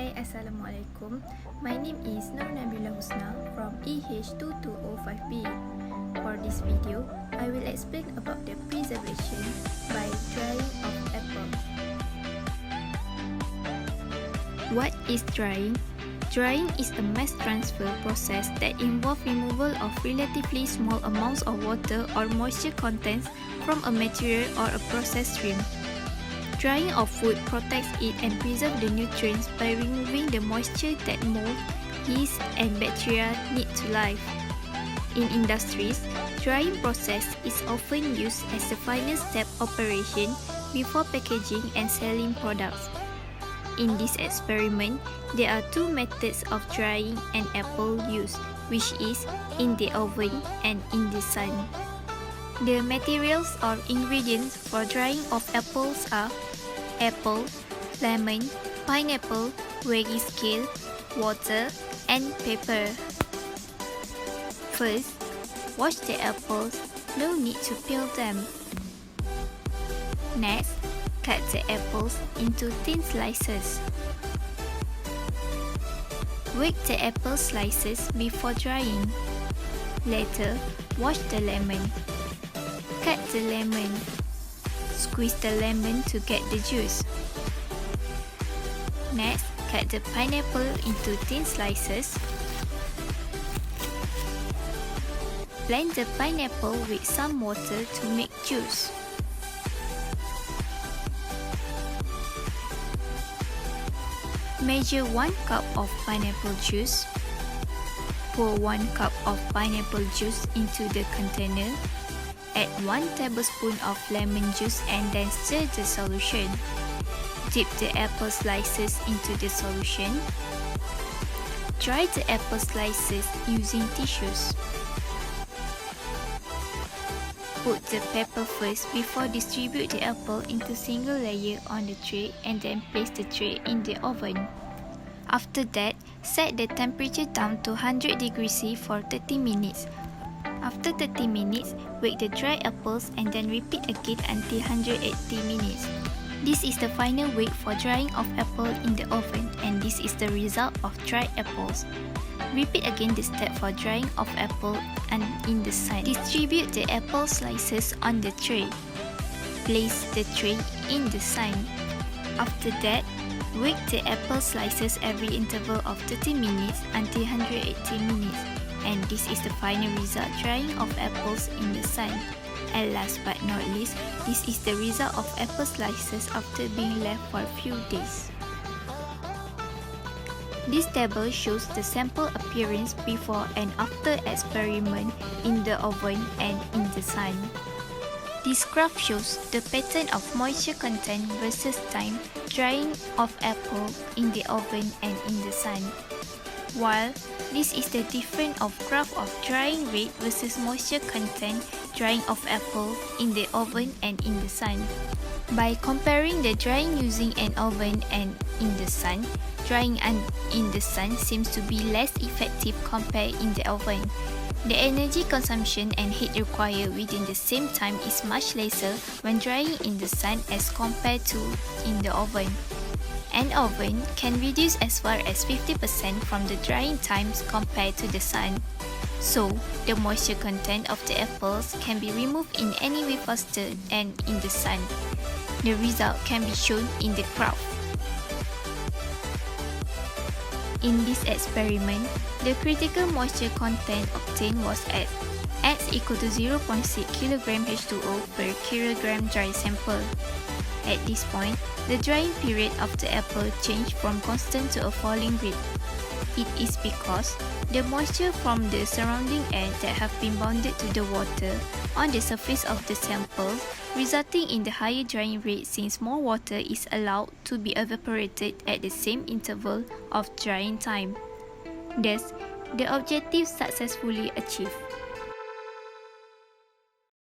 Hai, Assalamualaikum. My name is Nur Nabila Husna from EH2205B. For this video, I will explain about the preservation by drying of apple. What is drying? Drying is a mass transfer process that involves removal of relatively small amounts of water or moisture contents from a material or a process stream. Drying of food protects it and preserves the nutrients by removing the moisture that mold, yeast, and bacteria need to live. In industries, drying process is often used as the final step operation before packaging and selling products. In this experiment, there are two methods of drying an apple used, which is in the oven and in the sun. The materials or ingredients for drying of apples are apple, lemon, pineapple, weighing scale, water, and paper. First, wash the apples, no need to peel them. Next, cut the apples into thin slices. Weigh the apple slices before drying. Later, wash the lemon. Cut the lemon. Squeeze the lemon to get the juice. Next, cut the pineapple into thin slices. Blend the pineapple with some water to make juice. Measure 1 cup of pineapple juice. Pour 1 cup of pineapple juice into the container. Add 1 tablespoon of lemon juice and then stir the solution. Dip the apple slices into the solution. Dry the apple slices using tissues. Put the pepper first before distribute the apple into single layer on the tray and then place the tray in the oven. After that, set the temperature down to 100 degrees C for 30 minutes. After 30 minutes, wake the dry apples and then repeat again until 180 minutes. This is the final weight for drying of apple in the oven, and this is the result of dried apples. Repeat again the step for drying of apple and in the sun. Distribute the apple slices on the tray. Place the tray in the sun. After that, wake the apple slices every interval of 30 minutes until 180 minutes. And this is the final result drying of apples in the sun. And last but not least, this is the result of apple slices after being left for a few days. This table shows the sample appearance before and after experiment in the oven and in the sun. This graph shows the pattern of moisture content versus time drying of apple in the oven and in the sun. While this is the difference of graph of drying rate versus moisture content drying of apple in the oven and in the sun. By comparing the drying using an oven and in the sun, drying in the sun seems to be less effective compared in the oven. The energy consumption and heat required within the same time is much lesser when drying in the sun as compared to in the oven. An oven can reduce as far as 50% from the drying times compared to the sun. So, the moisture content of the apples can be removed in any way faster than in the sun. The result can be shown in the graph. In this experiment, the critical moisture content obtained was at X equal to 0.6 kg H2O per kilogram dry sample. At this point, the drying period of the apple changed from constant to a falling rate. It is because the moisture from the surrounding air that have been bonded to the water on the surface of the sample, resulting in the higher drying rate since more water is allowed to be evaporated at the same interval of drying time. Thus, the objective successfully achieved.